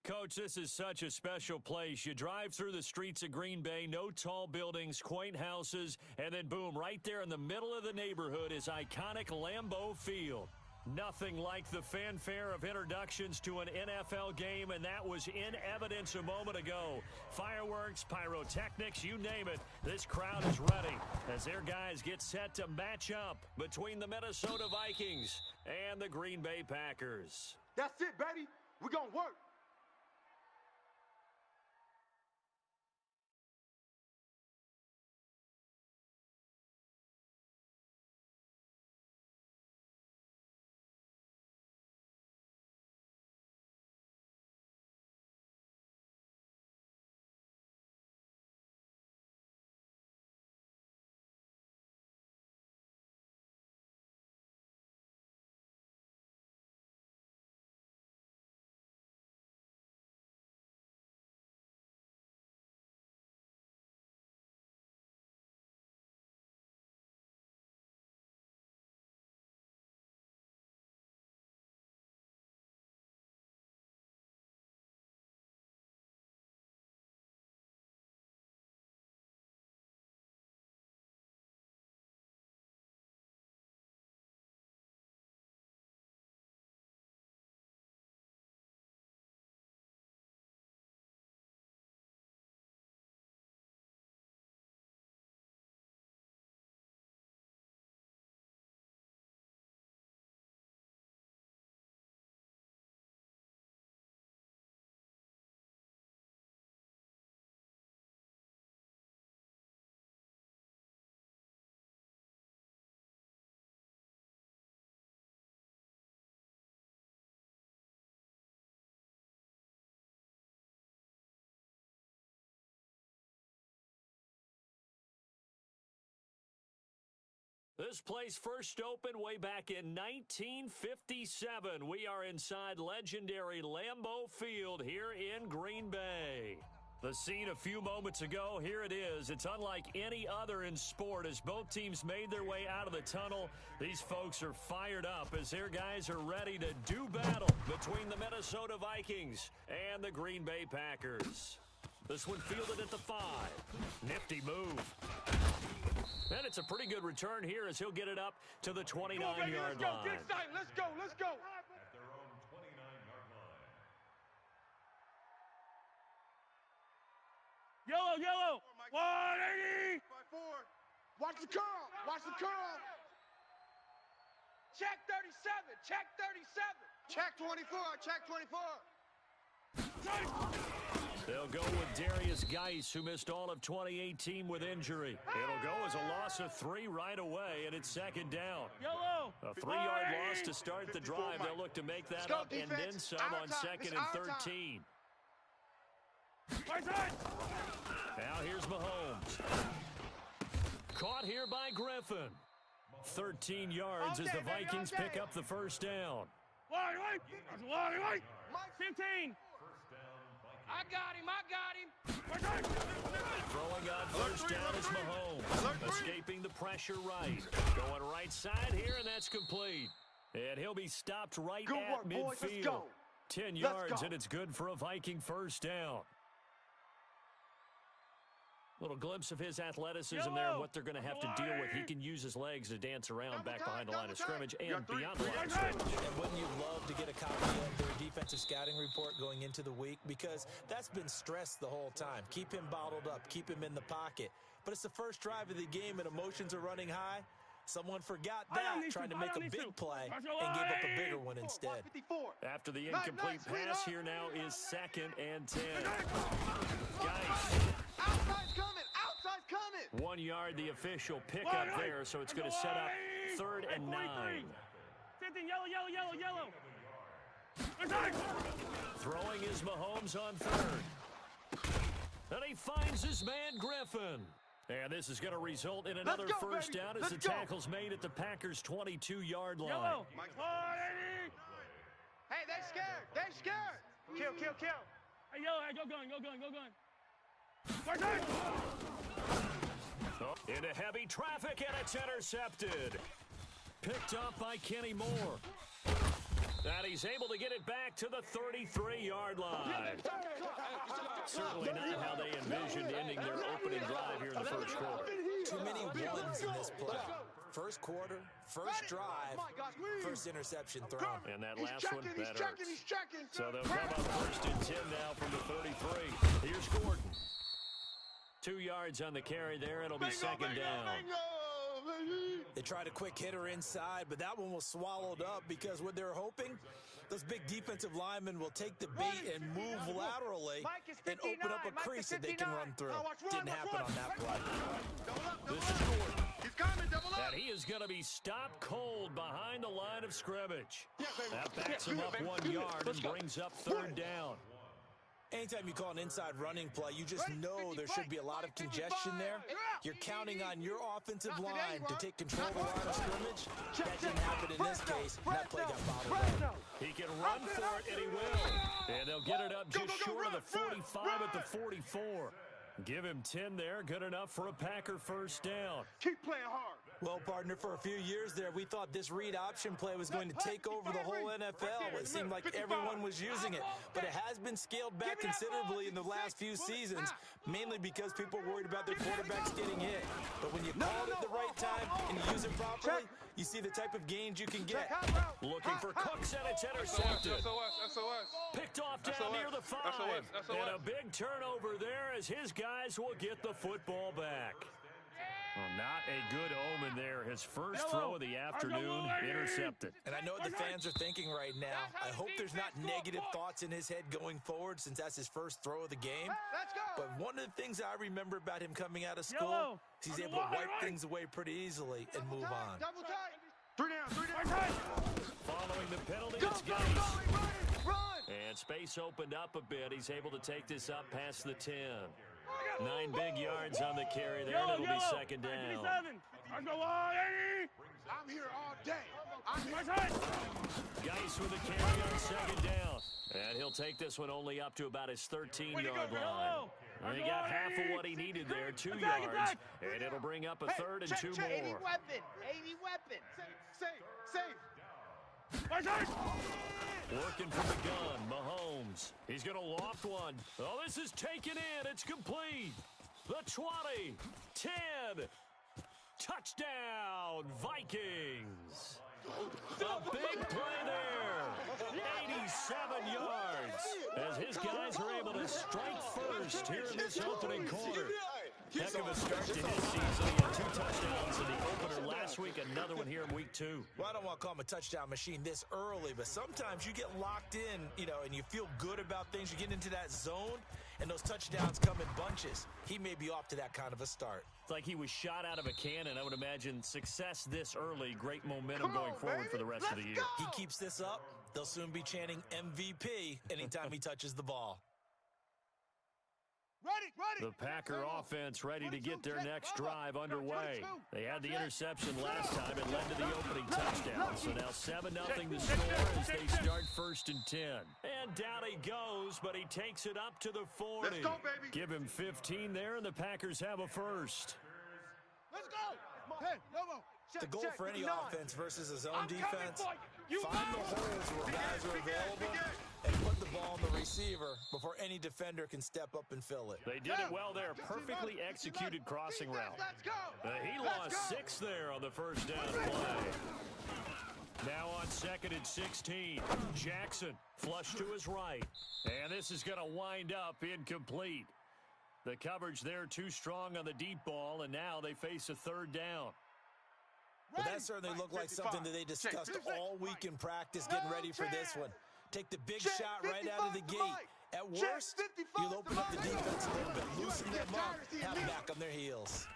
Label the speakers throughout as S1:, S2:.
S1: Coach, this is such a special place. You drive through the streets of Green Bay, no tall buildings, quaint houses, and then boom, right there in the middle of the neighborhood is iconic Lambeau Field. Nothing like the fanfare of introductions to an NFL game, and that was in evidence a moment ago. Fireworks, pyrotechnics, you name it, this crowd is ready as their guys get set to match up between the Minnesota Vikings and the Green Bay Packers.
S2: That's it, baby. We're going to work.
S1: This place first opened way back in 1957. We are inside legendary Lambeau Field here in Green Bay. The scene a few moments ago, here it is. It's unlike any other in sport as both teams made their way out of the tunnel. These folks are fired up as their guys are ready to do battle between the Minnesota Vikings and the Green Bay Packers. This one fielded at the 5. Nifty move. And it's a pretty good return here as he'll get it up to the 29-yard line.
S2: Get excited. Let's go. Let's go.
S3: At their own 29-yard line.
S2: Yellow. 180. Watch the curl. Watch the curl. Check 37. Check 37. Check 24. Check 24.
S1: They'll go with Darius Geis, who missed all of 2018 with injury. It'll go as a loss of 3 right away, and it's second down.
S2: Yellow.
S1: A 3-yard loss to start the drive. They'll look to make that up and then some on second and 13. Now here's Mahomes. Caught here by Griffin. 13 yards as the Vikings pick up the first down.
S2: 15. I got him.
S1: Throwing on first down is Mahomes. Escaping the pressure right. Going right side here, and that's complete. And he'll be stopped right at midfield. 10 yards, and it's good for a Viking first down. Little glimpse of his athleticism there and what they're going to have to deal with. He can use his legs to dance around back behind the line of scrimmage and beyond the line of scrimmage.
S4: And wouldn't you love to get a copy of their defensive scouting report going into the week? Because that's been stressed the whole time. Keep him bottled up. Keep him in the pocket. But it's the first drive of the game and emotions are running high. Someone forgot that, trying to make a big play and gave up a bigger one instead.
S1: After the incomplete pass, here now is second and 10. Guys.
S2: Outside's coming.
S1: 1 yard, the official pickup there, so it's going to set up 3rd and 9.
S2: 15, yellow.
S1: Throwing is Mahomes on 3rd. And he finds his man Griffin. And this is going to result in another first down as the tackle's made at the Packers' 22-yard line.
S2: Hey, they scared. Kill. Hey, yellow, go going.
S1: Into heavy traffic, and it's intercepted. Picked up by Kenny Moore. And he's able to get it back to the 33-yard line. Certainly not how they envisioned ending their opening drive here in the first quarter.
S4: Too many ones in this play. First quarter, first drive, first interception thrown.
S1: And that last one, that hurts. So they'll come up first and 10 now from the 33. Here's Gordon. 2 yards on the carry there. It'll be second down.
S4: They tried a quick hitter inside, but that one was swallowed up because what they're hoping, those big defensive linemen will take the bait and move laterally and open up a crease that they can run through. Didn't happen on that play.
S1: This is Gordon. And he is going to be stopped cold behind the line of scrimmage. That backs him up 1 yard and brings up third down.
S4: Anytime you call an inside running play, you just know there should be a lot of congestion there. You're counting on your offensive line to take control of the line of scrimmage. That didn't happen in this case. That play got bottled up.
S1: He can run for it, and he will. And they'll get it up just short of the 45 at the 44. Give him 10 there. Good enough for a Packer first down.
S2: Keep playing hard.
S4: Well, partner, for a few years there, we thought this read option play was going to take over the whole NFL. It seemed like everyone was using it, but it has been scaled back considerably in the last few seasons, mainly because people are worried about their quarterbacks getting hit. But when you call it at the right time and you use it properly, you see the type of gains you can get.
S1: Looking for Cooks, and it's intercepted. Picked off down near the 5. And a big turnover there as his guys will get the football back. Well, not a good omen there. His first throw of the afternoon intercepted.
S4: And I know what the fans are thinking right now. I hope there's not negative thoughts in his head going forward since that's his first throw of the game. But one of the things I remember about him coming out of school is he's able to wipe things away pretty easily and move on.
S2: Three down.
S1: Following the penalty, it's Geis. And space opened up a bit. He's able to take this up past the 10. 9 big yards on the carry there, and it'll be second down.
S2: I'm here all day.
S1: Geis with a carry on second down. And he'll take this one only up to about his 13-yard line. And he got half of what he needed there, 2 yards. And it'll bring up a third and 2 more.
S5: 80 weapon.
S2: Safe.
S1: Working from the gun, Mahomes. He's going to loft one. Oh, this is taken in. It's complete. The 20, 10. Touchdown, Vikings. A big play there. 87 yards. As his guys are able to strike first here in this opening quarter. Heck of a start to his season. He had 2 touchdowns in the opener last week, another one here in week 2.
S4: Well, I don't want to call him a touchdown machine this early, but sometimes you get locked in, and you feel good about things. You get into that zone, and those touchdowns come in bunches. He may be off to that kind of a start.
S1: It's like he was shot out of a cannon. I would imagine success this early, great momentum going forward for the rest of the year.
S4: He keeps this up, they'll soon be chanting MVP anytime he touches the ball.
S1: The Packer offense ready to get their next drive underway. They had the interception last time and led to the opening touchdown. So now 7-0 the score as they start first and 10. And down he goes, but he takes it up to the 40.
S2: Let's go, baby.
S1: Give him 15 there, and the Packers have a first.
S2: Let's go. Hey, Lobo.
S4: The goal for any offense versus a zone defense, find the holes where guys are available and put the ball on the receiver before any defender can step up and fill it.
S1: They did it well there. Perfectly executed crossing route. He lost 6 there on the first down play. Now on second and 16. Jackson flush to his right. And this is going to wind up incomplete. The coverage there too strong on the deep ball, and now they face a third down.
S4: Well, that certainly looked like something that they discussed all week in practice, getting ready for this one. Take the big shot right out of the gate. At worst, you'll open up the defense a little bit, loosen them up, have them back on their heels.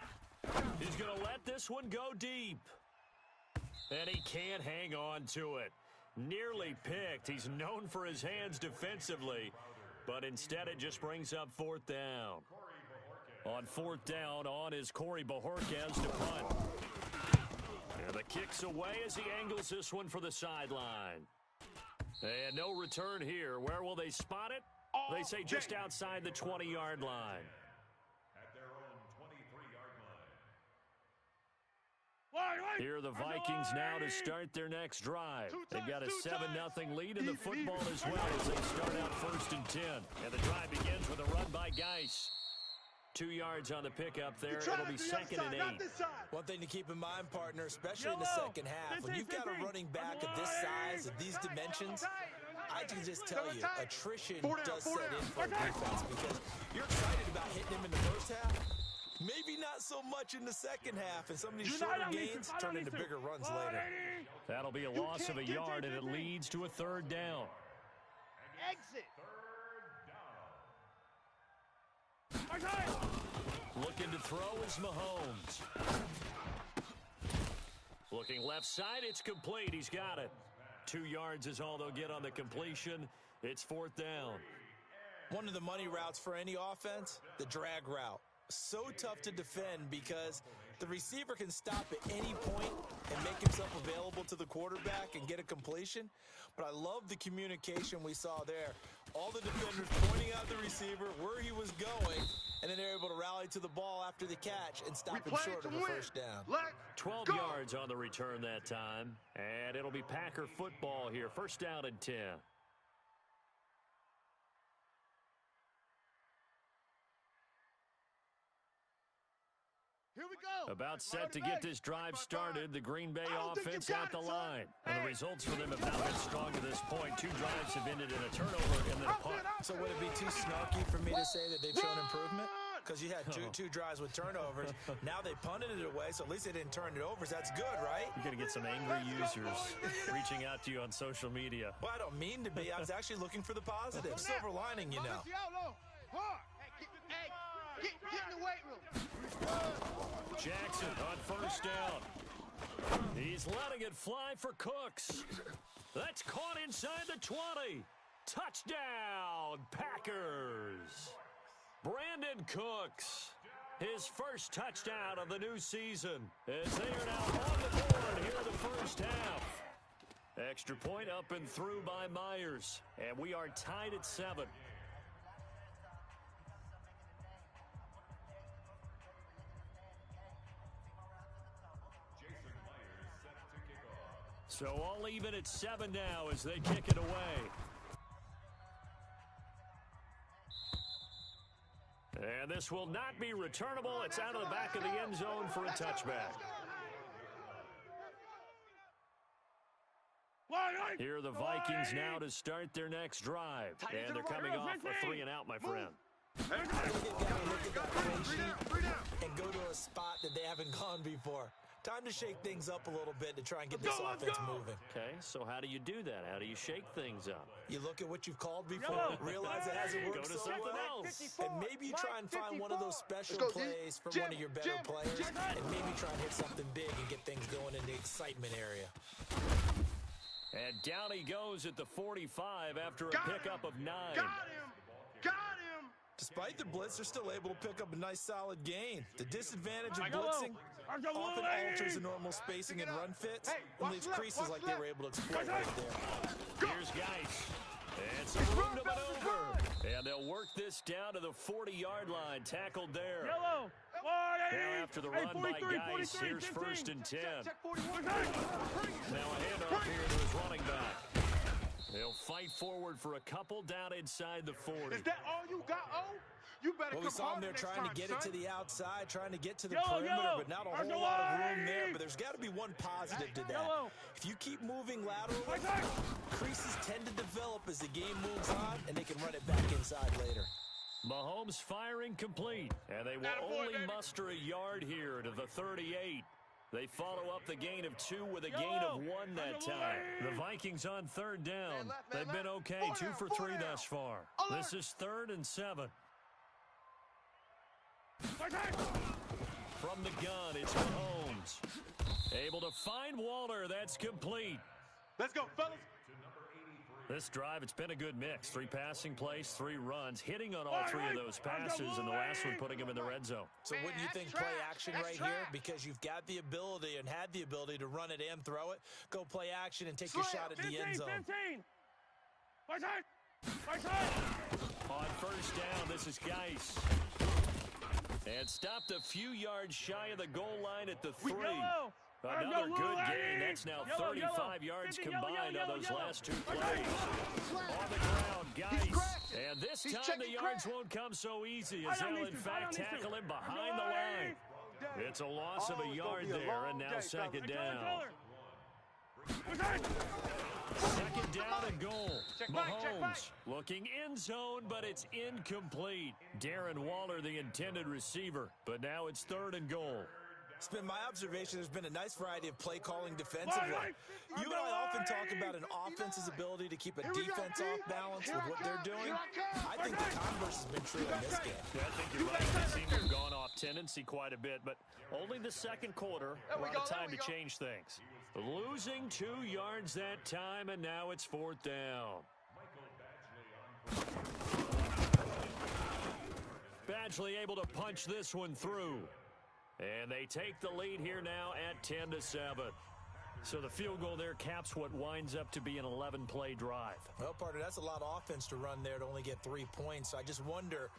S1: He's going to let this one go deep. And he can't hang on to it. Nearly picked. He's known for his hands defensively, but instead it just brings up fourth down. On fourth down, on is Corey Bajorquez to punt. And the kick's away as he angles this one for the sideline. And no return here. Where will they spot it? They say just outside the 20-yard line.
S3: At their own 23-yard
S1: Here are the Vikings now to start their next drive. They've got a 7-0 lead in the football as well as they start out 1st and 10. And the drive begins with a run by Geis. 2 yards on the pickup there. It'll be 2nd and 8.
S4: One thing to keep in mind, partner, especially in the second half, when you've got a running back of this size, of these dimensions, I can just tell you, attrition does set in for a defense because you're excited about hitting him in the first half. Maybe not so much in the second half, and some of these shorter gains turn into bigger runs later.
S1: That'll be a loss of a yard, and it leads to a 3rd down.
S5: Exit.
S1: Looking to throw is Mahomes. Looking left side, it's complete. He's got it. 2 yards is all they'll get on the completion. It's 4th down.
S4: One of the money routes for any offense, the drag route. So tough to defend because the receiver can stop at any point and make himself available to the quarterback and get a completion. But I love the communication we saw there. All the defenders pointing out the receiver where he was going, and then they're able to rally to the ball after the catch and stop him short of a first down.
S1: 12 yards on the return that time, and it'll be Packer football here. 1st down and 10.
S2: Here we go.
S1: About set to get this drive started, the Green Bay offense at the line. And the results for them have not been strong to this point. 2 drives have ended in a turnover and then a punt.
S4: So would it be too snarky for me to say that they've shown improvement? Because you had two drives with turnovers. Now they punted it away, so at least they didn't turn it over. So that's good, right?
S1: You're going to get some angry users reaching out to you on social media.
S4: Well, I don't mean to be. I was actually looking for the positive. Silver lining, you know.
S5: Get in the weight room.
S1: Jackson on 1st down. He's letting it fly for Cooks. That's caught inside the 20. Touchdown, Packers. Brandon Cooks, his first touchdown of the new season, as they are now on the board here in the first half. Extra point up and through by Myers, and we are tied at 7. So all even at 7 now as they kick it away. And this will not be returnable. It's out of the back of the end zone for a touchback. Here are the Vikings now to start their next drive. And they're coming off a 3 and out, my friend.
S4: They've got to look at that play sheet and go to a spot that they haven't gone before. Time to shake things up a little bit to try and get this offense moving.
S1: Okay, so how do you do that? How do you shake things up?
S4: You look at what you've called before, realize it hasn't worked so well, and maybe you try and find one of those special plays from one of your better players, and maybe try and hit something big and get things going in the excitement area.
S1: And down he goes at the 45 after a pickup of 9.
S2: Got him. Got him.
S4: Despite the blitz, they're still able to pick up a nice solid gain. The disadvantage of blitzing often alters the normal spacing and run fits and leaves creases like they were able to exploit right there.
S1: Here's Geis. And some room to maneuver. And they'll work this down to the 40-yard line. Tackled there. Now after the run by Geis, here's 1st and 10. Now a handoff here to his running back. They'll fight forward for a couple down inside the 40.
S2: Is that all you got, O? You better
S4: well, we saw him there trying to get it to the outside, trying to get to the perimeter, but not a whole lot of room there. But there's got to be one positive to that. If you keep moving laterally, creases tend to develop as the game moves on, and they can run it back inside later.
S1: Mahomes firing complete, and they will only muster a yard here to the 38. They follow up the gain of 2 with a gain of 1 that time. The Vikings on 3rd down. They've been okay, 2 for 3 thus far. This is 3rd and 7. From the gun, it's Mahomes. Able to find Walter. That's complete.
S2: Let's go, fellas.
S1: This drive, it's been a good mix. 3 passing plays, 3 runs, hitting on all 3 of those passes, and the last one putting him in the red zone.
S4: So wouldn't you think play action right here? Because you've got the ability and had the ability to run it and throw it. Go play action and take your shot at the end zone.
S1: On 1st down, this is Geis. And stopped a few yards shy of the goal line at the 3. Another good gain. That's now 35 yards combined on those last two plays. On the ground, Geis. And this time the yards won't come so easy as they'll in fact tackle him behind the line. It's a loss of a yard there, and now second down. Second down and goal. Mahomes looking end zone, but it's incomplete. Darren Waller, the intended receiver, but now it's third and goal.
S4: It's been my observation there's been a nice variety of play calling defensively. You and I often talk about an offense's ability to keep a defense off balance with what they're doing. I think the converse has been true in this game.
S1: Yeah, I think you're right. They seem to have gone off tendency quite a bit, but only the second quarter, a lot of time to change things. Losing 2 yards that time, and now it's fourth down. Badgley able to punch this one through. And they take the lead here now at 10-7. So the field goal there caps what winds up to be an 11-play drive.
S4: Well, partner, that's a lot of offense to run there to only get 3 points. So I just wonder,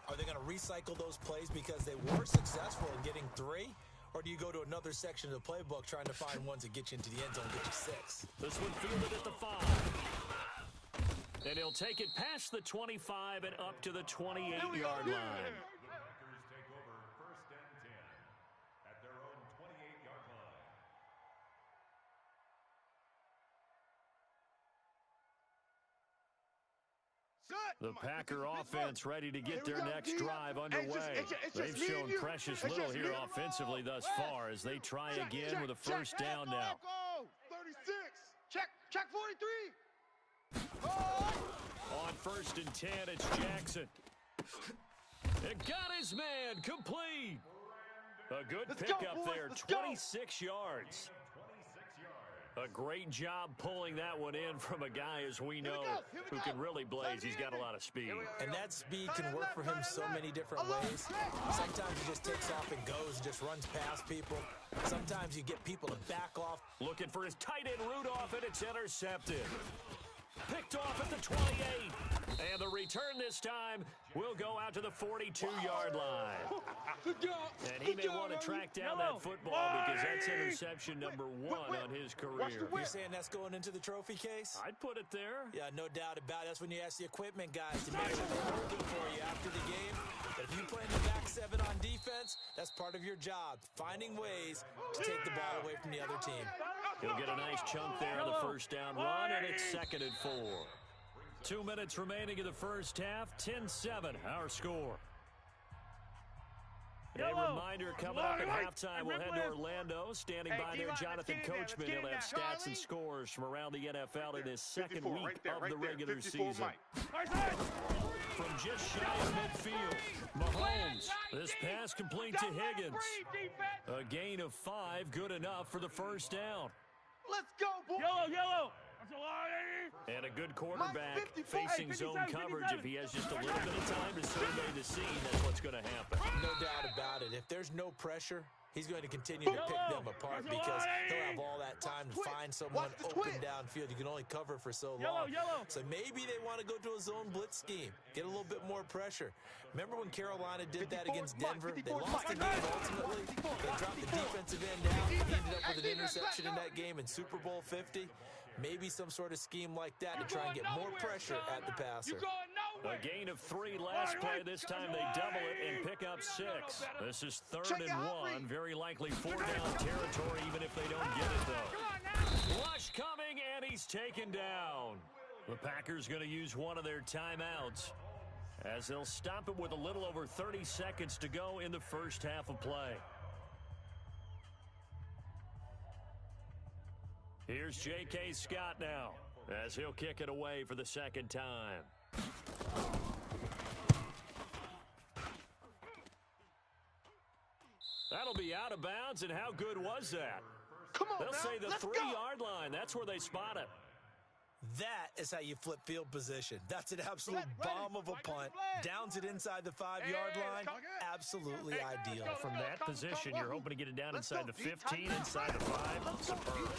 S4: are they going to recycle those plays because they were successful in getting 3? Or do you go to another section of the playbook trying to find ones that get you into the end zone and get you 6?
S1: This one fielded at the 5. And he'll take it past the 25 and up to the 28-yard line. The Packer offense ready to get their next drive underway. They've shown precious little here offensively thus far as they try again with a first down now.
S5: 36. Check 43.
S1: On first and 10, it's Jackson. It got his man complete. A good pickup there, 26 yards. A great job pulling that one in from a guy, as we know, who can really blaze. He's got a lot of speed.
S4: And that speed can work for him so many different ways. Sometimes he just takes off and goes, just runs past people. Sometimes you get people to back off.
S1: Looking for his tight end Rudolph, and it's intercepted. Picked off at the 28. And the return this time will go out to the 42-yard line. And he may want to track down that football because that's interception number 1 on his career.
S4: You're saying that's going into the trophy case?
S1: I'd put it there.
S4: Yeah, no doubt about it. That's when you ask the equipment guys to make sure they hold it for you after the game. But if you play in the back 7 on defense, that's part of your job, finding ways to take the ball away from the other team.
S1: He'll get a nice chunk there on the first down run, and it's second and 4. 2 minutes remaining in the first half, 10-7, our score. A reminder, coming up at halftime, we'll head to Orlando. Standing by there, Jonathan Coachman. He'll have stats and scores from around the NFL in his second week of the regular season. From just shy of midfield, Mahomes. This pass complete to Higgins. A gain of 5, good enough for the first down.
S5: Let's go, boy.
S2: Yellow.
S1: And a good quarterback facing zone coverage. If he has just a little bit of time to survey the scene, that's what's going to happen.
S4: No doubt about it. If there's no pressure, he's going to continue to pick them apart because he'll have all that time to find someone open downfield. You can only cover for so long. So maybe they want to go to a zone blitz scheme, get a little bit more pressure. Remember when Carolina did that against Denver? They lost the game ultimately. They dropped the defensive end down. He ended up with an interception in that game in Super Bowl 50. Maybe some sort of scheme like that to try and get more pressure at the passer.
S1: A gain of 3 last play. This time they double it and pick up 6. This is 3rd and 1. Very likely 4-down territory, even if they don't get it, though. Rush coming, and he's taken down. The Packers going to use one of their timeouts as they'll stop it with a little over 30 seconds to go in the first half of play. Here's J.K. Scott now as he'll kick it away for the second time. That'll be out of bounds, and how good was that?
S5: Come on,
S1: They'll say the 3-yard line. That's where they spot it.
S4: That is how you flip field position. That's an absolute bomb of a punt. Downs it inside the 5-yard line. Absolutely ideal.
S1: From that position, you're hoping to get it down inside the 15, inside the 5. Superb.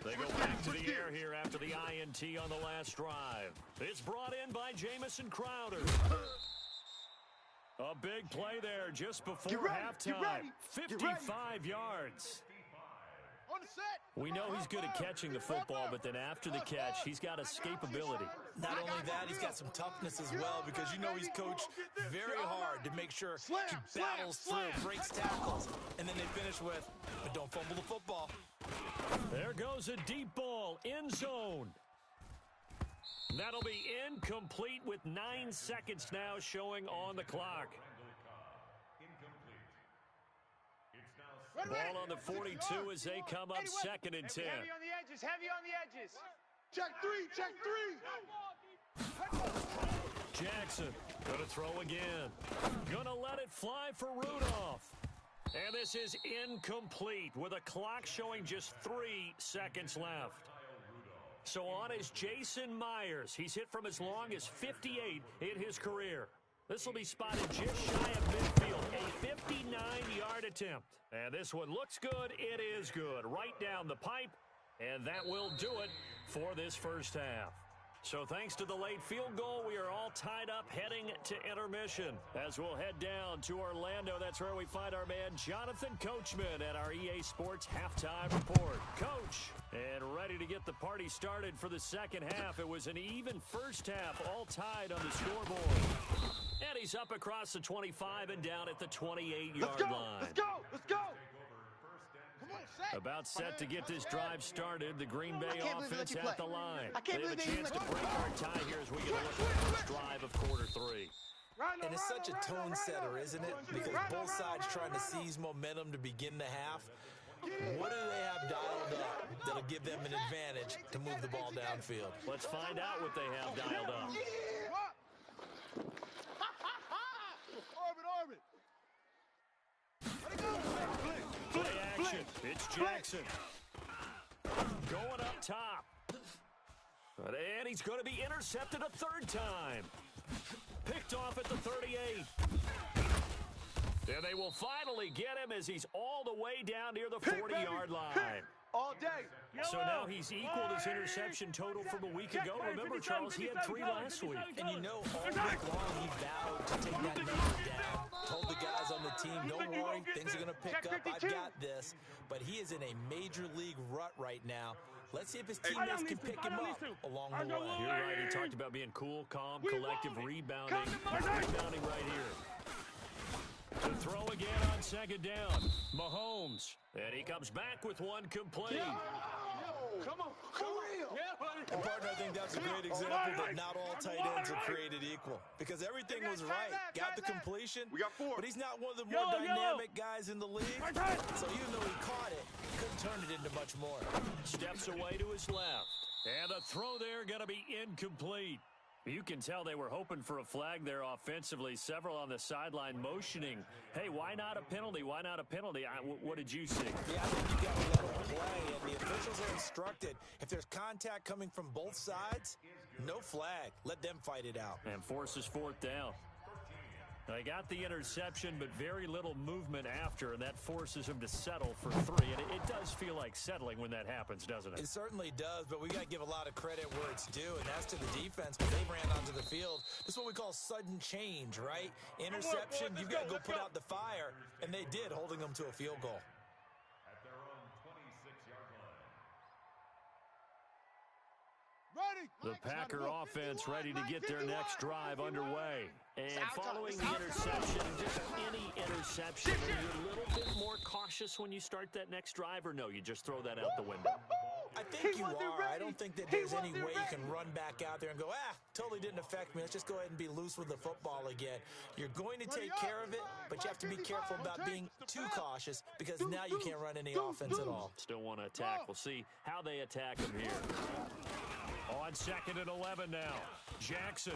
S1: They go back to the air here after the INT on the last drive. It's brought in by Jamison Crowder. A big play there just before halftime. 55 yards.
S5: On the set.
S1: We know he's good at catching the football, but then after the catch, he's got escapability.
S4: Not only that, he's got some toughness as well because you know he's coached very hard to make sure he battles through, breaks tackles, and then they finish with, but don't fumble the football.
S1: There goes a deep ball, end zone. That'll be incomplete with 9 seconds now showing on the clock. Ball on the 42 as they come up 2nd and 10.
S5: Heavy on the edges. Heavy on the edges. Check three. Check three.
S1: Jackson gonna throw again. Gonna let it fly for Rudolph. And this is incomplete with a clock showing just 3 seconds left. So on is Jason Myers. He's hit from as long as 58 in his career. This will be spotted just shy of midfield, a 59-yard attempt. And this one looks good. It is good. Right down the pipe, and that will do it for this first half. So thanks to the late field goal, we are all tied up heading to intermission. As we'll head down to Orlando, that's where we find our man Jonathan Coachman at our EA Sports Halftime Report. Coach, and ready to get the party started for the second half. It was an even first half, all tied on the scoreboard. And he's up across the 25 and down at the 28-yard line.
S5: Let's go. Let's go. Come on, set.
S1: About set to get this drive started. The Green Bay offense at the line.
S5: I can't
S1: They have a
S5: believe they
S1: chance to
S5: even
S1: break our tie here as we get a look at the first drive of quarter 3.
S4: And it's such a tone setter, isn't it? Because both sides trying to seize momentum to begin the half. What do they have dialed up that'll give them an advantage to move the ball downfield?
S1: Let's find out what they have dialed up. Play action. It's Jackson. Going up top. And he's going to be intercepted a 3rd time. Picked off at the 38. And they will finally get him as he's all the way down near the 40-yard line.
S5: All day.
S1: So now he's equaled his interception total from a week ago. Remember, Charles, he had 3 last week.
S4: And you know, all week long he vowed to take that number down. Told the guys on the team, don't worry, things are going to pick up. I've got this. But he is in a major league rut right now. Let's see if his teammates can pick him up along the way.
S1: You're right. He talked about being cool, calm, collective, rebounding. He's rebounding right here. To throw again on 2nd down. Mahomes. And he comes back with one complete.
S5: Come on. Come on.
S4: And partner, I think that's a great example that not all tight ends are created equal. Because everything was right. Got the completion, but he's not one of the more dynamic guys in the league. So even though he caught it, couldn't turn it into much more.
S1: Steps away to his left. And the throw there going to be incomplete. You can tell they were hoping for a flag there offensively. Several on the sideline motioning. Hey, why not a penalty? Why not a penalty? What did you see?
S4: Yeah, I think you got to let them play, and the officials are instructed. If there's contact coming from both sides, no flag. Let them fight it out.
S1: And forces 4th down. They got the interception, but very little movement after, and that forces him to settle for 3. And it does feel like settling when that happens, doesn't it?
S4: It certainly does, but we got to give a lot of credit where it's due, and that's to the defense, because they ran onto the field. This is what we call sudden change, right? Interception, you've got to go put out the fire, and they did, holding them to a field goal.
S3: At their own 26-yard line.
S1: The Packer offense ready to get their next drive underway. And following the interception, just any interception, are you a little bit more cautious when you start that next drive, or no, you just throw that out the window?
S4: I think you are. I don't think that there's any way you can run back out there and go, totally didn't affect me. Let's just go ahead and be loose with the football again. You're going to take care of it, but you have to be careful about being too cautious because now you can't run any offense at all.
S1: Still want to attack. We'll see how they attack him here. On 2nd and 11 now. Jackson.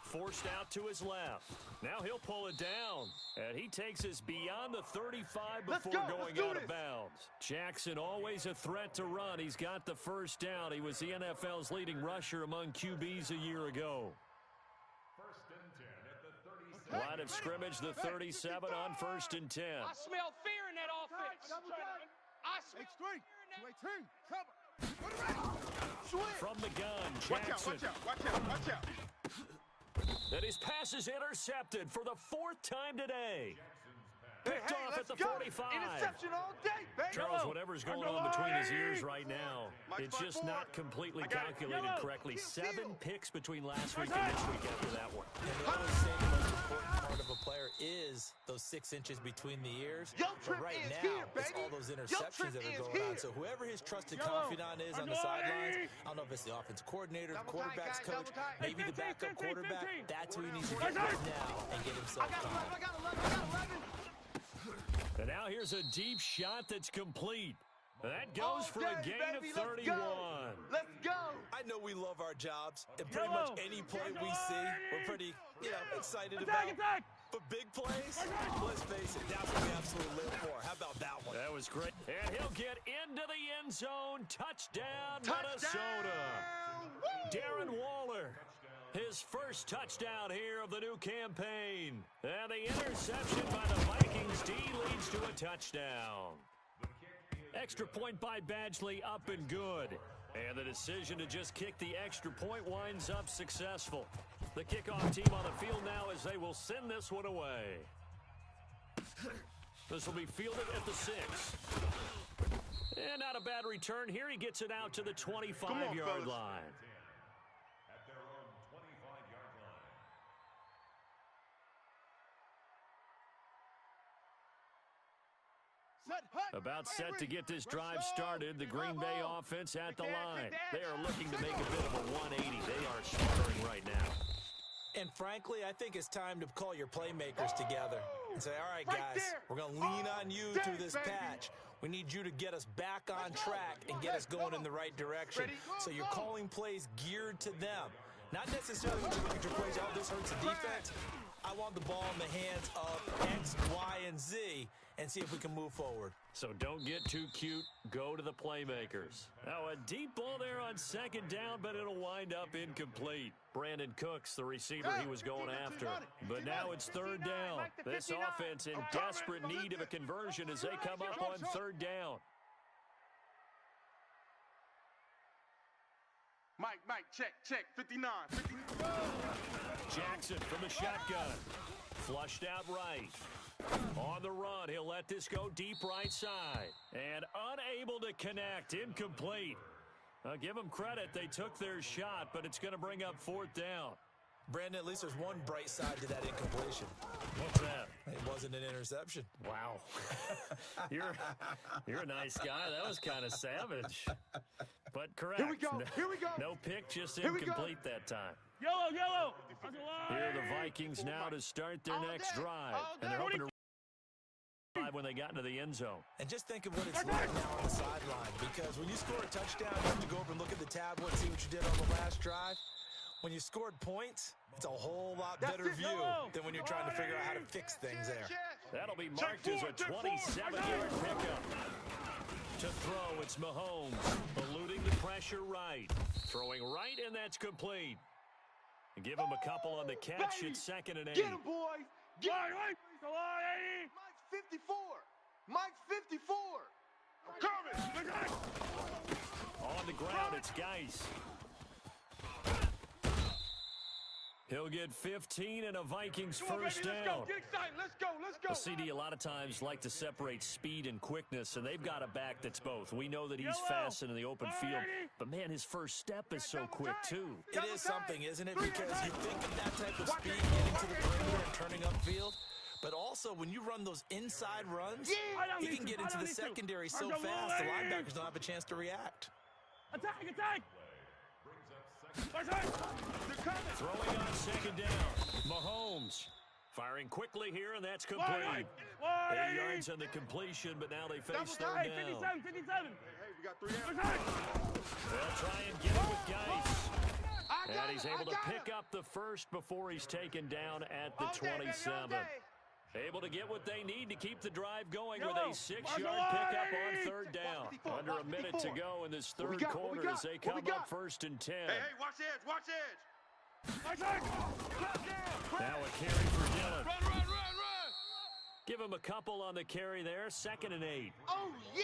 S1: Forced out to his left. Now he'll pull it down. And he takes us beyond the 35 before going out of bounds. Jackson always a threat to run. He's got the first down. He was the NFL's leading rusher among QBs a year ago.
S3: 1st and 10 at the 37.
S1: Line of scrimmage, the 37 on 1st and 10.
S5: I smell fear in that offense. I smell fear in that.
S1: From the gun, Jackson.
S2: Watch out.
S1: And his pass is intercepted for the 4th time today. Picked off at the 45.
S2: Interception all day, baby.
S1: Charles, whatever's going on between his ears right now, it's just not completely calculated correctly. 7 picks between last week and this week after that one.
S4: And they always say the most important part of a player is those 6 inches between the ears. But right now, it's all those interceptions that are going on. So whoever his trusted confidant is on the sidelines, I don't know if it's the offense coordinator, the quarterback's coach, maybe the backup quarterback, that's who he needs to get right now and get himself calm.
S2: I got 11.
S1: And now here's a deep shot that's complete. That goes for a gain of 31.
S2: Let's go.
S4: I know we love our jobs, and pretty much any play we see, we're pretty, excited about. But big plays, let's face it, that's what we absolutely live for. How about that one?
S1: That was great. And he'll get into the end zone. Touchdown, Minnesota. Darren Waller. His first touchdown here of the new campaign. And the interception by the Vikings D leads to a touchdown. Extra point by Badgley up and good. And the decision to just kick the extra point winds up successful. The kickoff team on the field now as they will send this one away. This will be fielded at the 6. And not a bad return here. He gets it out to the 25-yard line. About set to get this drive started. The Green Bay offense at the line. They are looking to make a bit of a 180. They are scoring right now.
S4: And frankly, I think it's time to call your playmakers together and say, all right, guys, we're going to lean on you through this patch. We need you to get us back on track and get us going in the right direction. So you're calling plays geared to them. Not necessarily when you look at your plays, oh, this hurts the defense. I want the ball in the hands of X, Y, and Z and see if we can move forward.
S1: So don't get too cute. Go to the playmakers. Now a deep ball there on second down, but it'll wind up incomplete. Brandon Cooks, the receiver he was going after. But now it's third down. This offense in desperate need of a conversion as they come up on third down.
S2: Mike, check, 59.
S1: Jackson from the shotgun. Flushed out right. On the run, he'll let this go deep right side. And unable to connect, incomplete. Give them credit, they took their shot, but it's going to bring up fourth down.
S4: Brandon, at least there's one bright side to that incompletion.
S1: What's that?
S4: It wasn't an interception.
S1: Wow. You're a nice guy. That was kind of savage. But correct.
S2: Here we go.
S1: No pick, just incomplete that time.
S5: Yellow.
S1: Here are the Vikings now to start their next drive. And they're hoping to when they got into the end zone.
S4: And just think of what it's like now on the sideline, because when you score a touchdown, you have to go over and look at the tablet and see what you did on the last drive. When you scored points, it's a whole lot better view than when you're trying to figure out how to fix things there.
S1: That'll be marked as a 27-yard pickup. To throw, it's Mahomes, eluding the pressure right. Throwing right, and that's complete. Give him a couple on the catch. It's 2nd and 8.
S2: Get him, boy. Get him. Mike's 54. I'm coming.
S1: On the ground, it's Geis. He'll get 15 and a Vikings first down.
S2: Let's go. Get excited. Let's go.
S1: The CD a lot of times like to separate speed and quickness, and they've got a back that's both. We know that he's fast in the open field, but man, his first step is so quick too.
S4: It is something, isn't it? Because you think of that type of speed getting to the perimeter and turning upfield, but also when you run those inside runs, you can get into the secondary so fast the linebackers don't have a chance to react.
S5: Attack!
S1: Throwing on second down. Mahomes firing quickly here, and that's complete. 8 yards on the completion, but now they face third down.
S5: 57.
S2: Hey, we got 3 yards.
S1: They'll try and get it with Geis. And he's able to pick up the first before he's taken down at the 27. Able to get what they need to keep the drive going with a 6-yard pickup on third down. Under a minute to go in this third quarter as they come up 1st and 10.
S2: Hey, watch edge.
S1: Now a carry for Dillon.
S2: Run.
S1: Give him a couple on the carry there. 2nd and 8.
S2: Oh, yeah.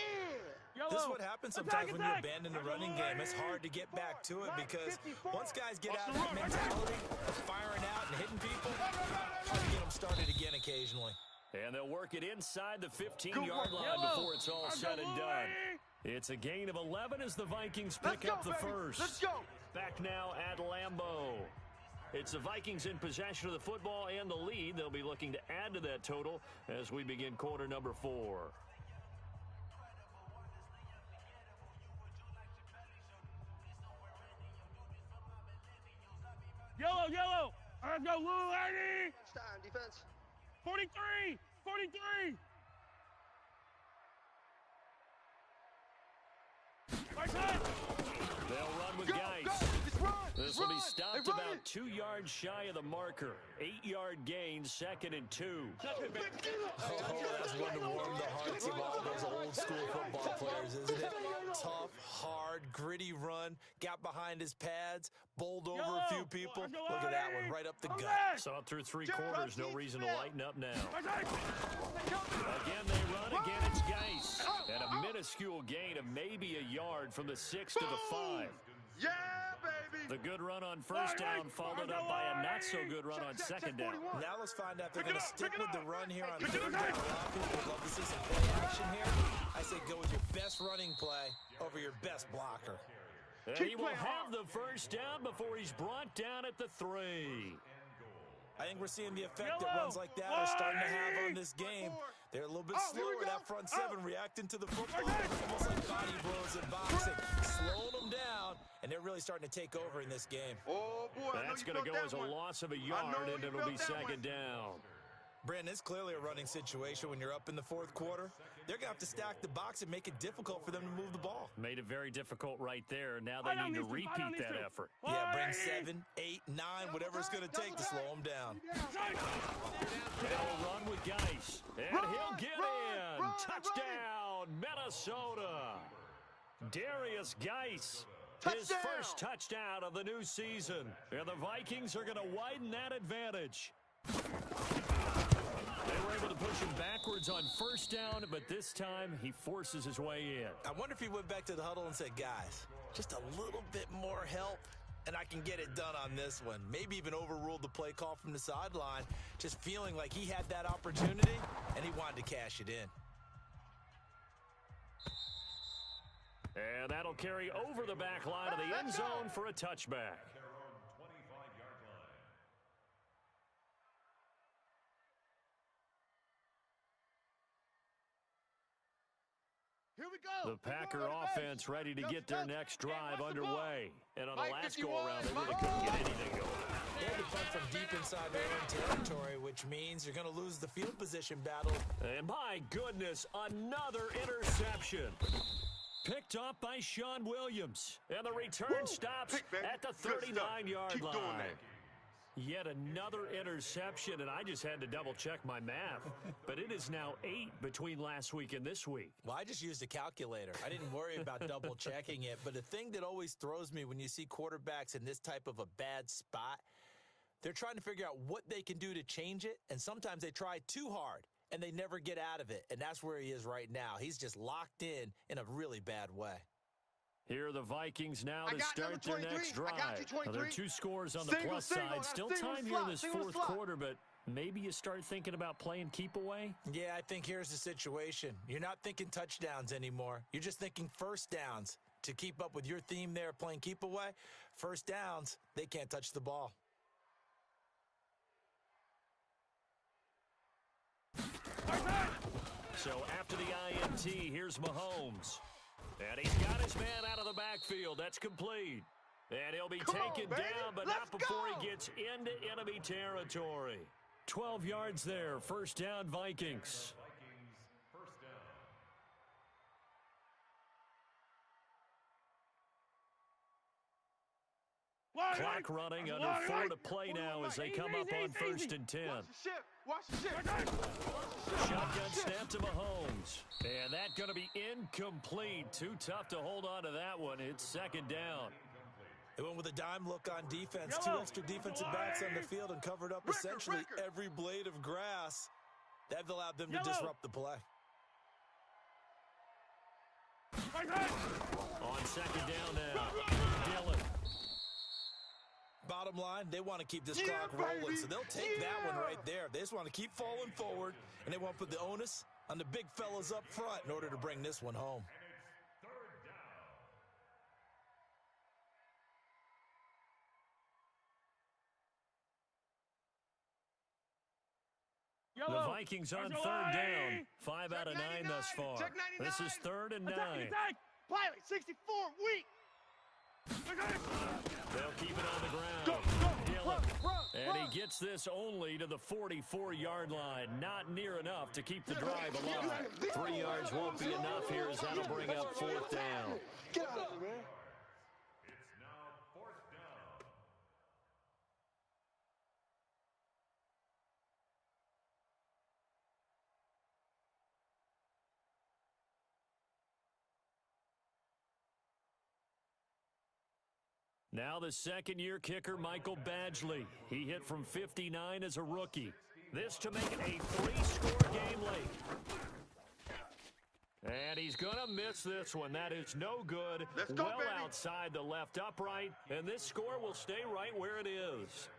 S4: This is what happens sometimes when you abandon the running game. It's hard to get back to it because once guys get out of that mentality of firing out and hitting people, hard to get them started again occasionally.
S1: And they'll work it inside the 15-yard line before it's all said and done. It's a gain of 11 as the Vikings pick up the first.
S2: Let's go.
S1: Back now at Lambeau. It's the Vikings in possession of the football and the lead. They'll be looking to add to that total as we begin quarter number 4.
S5: Yellow, yellow. Let's go, Lou, lady.
S2: Time, defense.
S5: 43, 43. Right side.
S1: They'll run with
S2: Go,
S1: Geis.
S2: go. Let's run.
S1: This will be stopped about 2 yards shy of the marker. 8-yard gain, 2nd and 2.
S4: Oh, that's one to warm the hearts of all those old school football players, isn't it? Tough, hard, gritty run, got behind his pads, bowled over a few people. Look at that one, right up the gut.
S1: Saw it through 3 quarters, no reason to lighten up now. Again, they run, again it's Geis. And a minuscule gain of maybe a yard from the 6 to the 5.
S2: Yeah, baby.
S1: The good run on first down followed up by a not-so-good run on second down.
S4: Now let's find out if they're going to stick with the run here on third down. We'd love to see some play action here. I say go with your best running play over your best blocker.
S1: And he will have the first down before he's brought down at the 3.
S4: I think we're seeing the effect that runs like that are starting to have on this game. They're a little bit slower, that front seven, reacting to the football. Almost like body blows in boxing. Slowing them down, and they're really starting to take over in this game.
S2: Oh, boy.
S1: That's going to go as a loss of a yard, and it'll be second down.
S4: Brandon, it's clearly a running situation when you're up in the fourth quarter. They're going to have to stack the box and make it difficult for them to move the ball.
S1: Made it very difficult right there. Now they need to repeat that effort.
S4: Yeah, bring 7, 8, 9, whatever it's going to take to slow them down.
S1: They'll run with Geis. And he'll get in. Touchdown, Minnesota. Darius Geis. His first touchdown of the new season. And the Vikings are going to widen that advantage. They were able to push him backwards on first down, but this time he forces his way in.
S4: I wonder if he went back to the huddle and said, guys, just a little bit more help, and I can get it done on this one. Maybe even overruled the play call from the sideline, just feeling like he had that opportunity, and he wanted to cash it in.
S1: And that'll carry over the back line of the end zone for a touchback.
S2: Here we go.
S1: The Packer offense ready to get their next drive underway. And on the last go-around, they really couldn't get anything going.
S4: They had to punt from deep inside their own territory, which means you're going to lose the field position battle.
S1: And my goodness, another interception. Picked off by Sean Williams. And the return stops at the 39-yard line. Yet another interception, and I just had to double-check my math. But it is now 8 between last week and this week.
S4: Well, I just used a calculator. I didn't worry about double-checking it. But the thing that always throws me when you see quarterbacks in this type of a bad spot, they're trying to figure out what they can do to change it, and sometimes they try too hard, and they never get out of it. And that's where he is right now. He's just locked in a really bad way.
S1: Here are the Vikings now to start their next drive. There are 2 scores on the plus side. Still time here in this fourth quarter, but maybe you start thinking about playing keep away?
S4: Yeah, I think here's the situation. You're not thinking touchdowns anymore. You're just thinking first downs. To keep up with your theme there, playing keep away, first downs, they can't touch the ball.
S1: So after the INT, here's Mahomes. And he's got his man out of the backfield. That's complete. And he'll be taken down, but not before he gets into enemy territory. 12 yards there. First down, Vikings. Clock running, under 4 to play now as they come up on 1st and 10.
S2: Watch the shift.
S1: Shotgun snap to Mahomes. And that's going to be incomplete. Too tough to hold on to that one. It's second down.
S4: They went with a dime look on defense. 2 extra defensive backs on the field and covered up essentially every blade of grass. That allowed them to disrupt the play. On
S1: second down now, Dillon.
S4: bottom line, they want to keep this clock rolling, so they'll take that one right there. They just want to keep falling forward, and they want to put the onus on the big fellas up front in order to bring this one home.
S1: The Vikings on third down. 5 out of 9 thus far. This is 3rd and 9.
S2: Pilot 64, weak.
S1: They'll keep it on the ground. And he gets this only to the 44-yard line. Not near enough to keep the drive alive. 3 yards won't be enough here as that'll bring up 4th down.
S2: Get out of here, man.
S3: It's now 4th down.
S1: Now the second-year kicker, Michael Badgley. He hit from 59 as a rookie. This to make it a 3-score game late. And he's going to miss this one. That is no good.
S2: Go,
S1: well
S2: baby.
S1: outside the left upright. And this score will stay right where it is.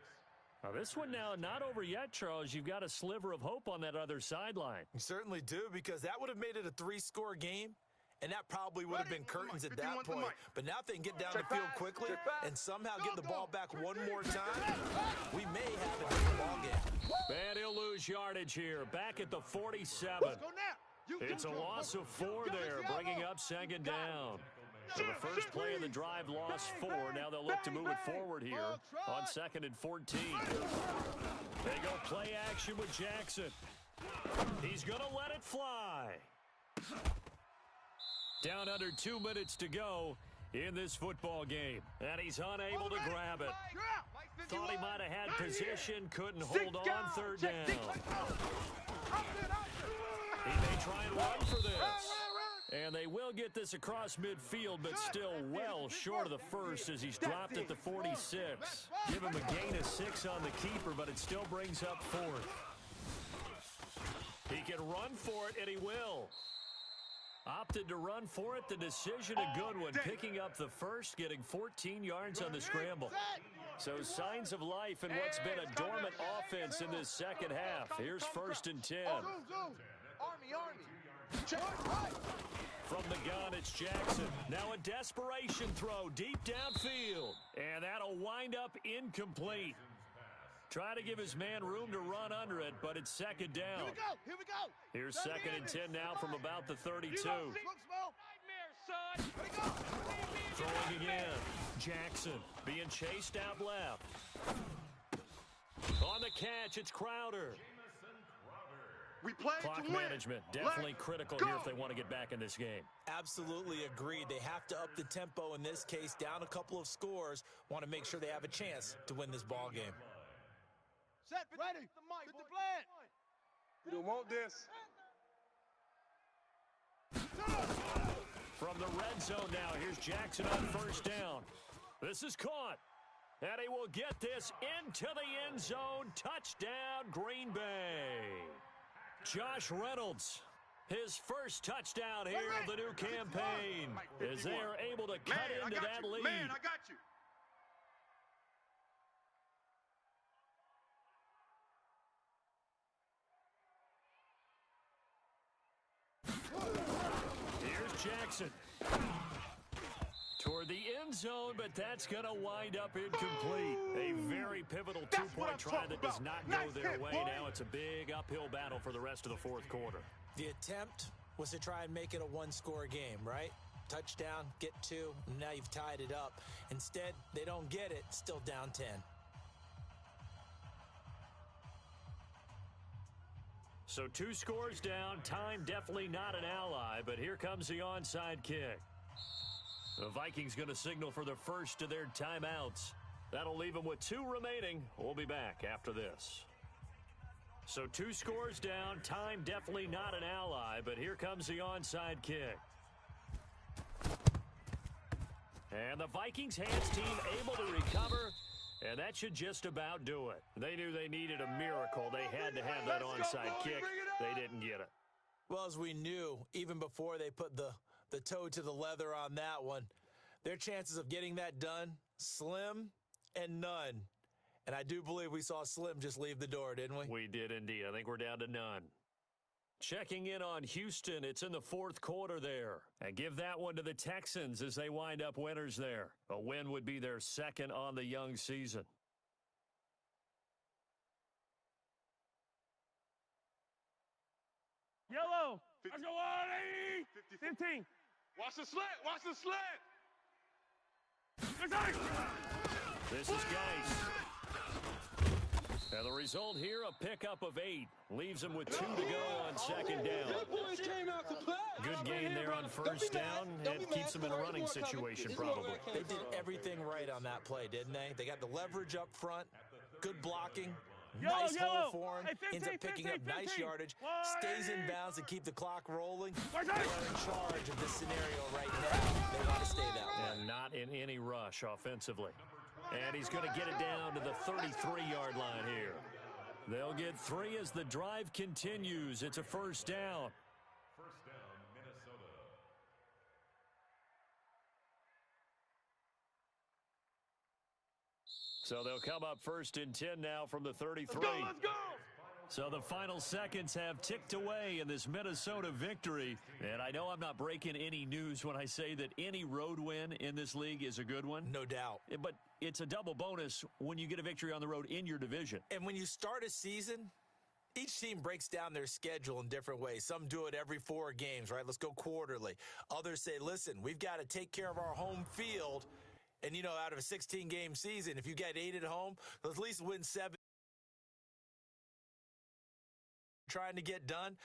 S1: Now this one now not over yet, Charles. You've got a sliver of hope on that other sideline.
S4: You certainly do, because that would have made it a 3-score game. And that probably would have been curtains at that point. But now if they can get down the field quickly and somehow get the ball back one more time, we may have a different ball game.
S1: And he'll lose yardage here. Back at the 47. It's a loss of 4 there, bringing up 2nd down. So the first play of the drive lost 4. Now they'll look to move it forward here on 2nd and 14. They go play action with Jackson. He's going to let it fly. Down under 2 minutes to go in this football game. And he's unable to grab it. Thought he might have had position, couldn't hold on 3rd down. He may try and run for this. And they will get this across midfield, but still well short of the first as he's dropped at the 46. Give him a gain of 6 on the keeper, but it still brings up 4th. He can run for it, and he will. Opted to run for it. The decision a good one. Picking up the first, getting 14 yards on the scramble. So signs of life in what's been a dormant offense in this second half. Here's 1st and 10. From the gun, it's Jackson. Now a desperation throw deep downfield. And that'll wind up incomplete. Try to give his man room to run under it, but it's 2nd down.
S2: Here we go.
S1: Here's 2nd and 10 now from about the 32. Throwing again. Jackson being chased out left. On the catch, it's Crowder.
S2: We play
S1: Clock
S2: to win.
S1: management definitely critical here if they want to get back in this game.
S4: Absolutely agreed. They have to up the tempo in this case, down a couple of scores. Want to make sure they have a chance to win this ball game.
S2: Set, ready, the mic, the plan. We don't want this.
S1: From the red zone now, here's Jackson on 1st down. This is caught. And he will get this into the end zone. Touchdown, Green Bay. Josh Reynolds, his first touchdown here of the new campaign, as they are able to cut into that lead.
S2: Man, I got you.
S1: Here's Jackson. Toward the end zone, but that's going to wind up incomplete. A very pivotal two-point try that does not go their way. Now it's a big uphill battle for the rest of the 4th quarter.
S4: The attempt was to try and make it a 1-score game, right? Touchdown, get 2, and now you've tied it up. Instead, they don't get it, still down 10.
S1: So 2 scores down, time definitely not an ally, but here comes the onside kick. The Vikings going to signal for the first of their timeouts. That'll leave them with 2 remaining. We'll be back after this. So 2 scores down, time definitely not an ally, but here comes the onside kick. And the Vikings hands team able to recover, and that should just about do it. They knew they needed a miracle. They had to have that onside kick. They didn't get it.
S4: Well, as we knew, even before they put the toe to the leather on that one, their chances of getting that done, slim and none. And I do believe we saw Slim just leave the door, didn't we?
S1: We did indeed. I think we're down to none. Checking in on Houston. It's in the fourth quarter there. And give that one to the Texans as they wind up winners there. A win would be their second on the young season.
S5: Yellow. Let's go 180. 15.
S2: Watch the slant. Watch the slant.
S1: This is Geis. And the result here, a pickup of 8. Leaves him with 2 to go on second down. Good gain there on first down. It keeps them in a running situation, probably.
S4: They did everything right on that play, didn't they? They got the leverage up front, good blocking, nice hole for him, ends up picking up nice yardage, stays in bounds and keep the clock rolling. They're in charge of this scenario right now. They want to stay that way.
S1: And not in any rush offensively. And he's going to get it down to the 33-yard line here. They'll get 3 as the drive continues. It's a first down.
S3: First down, Minnesota.
S1: So they'll come up first and 10 now from the 33.
S2: Let's go.
S1: So the final seconds have ticked away in this Minnesota victory. And I know I'm not breaking any news when I say that any road win in this league is a good one.
S4: No doubt.
S1: But it's a double bonus when you get a victory on the road in your division.
S4: And when you start a season, each team breaks down their schedule in different ways. Some do it every 4 games, right? Let's go quarterly. Others say, listen, we've got to take care of our home field. And, you know, out of a 16-game season, if you get 8 at home, let's at least win 7. Trying to get done.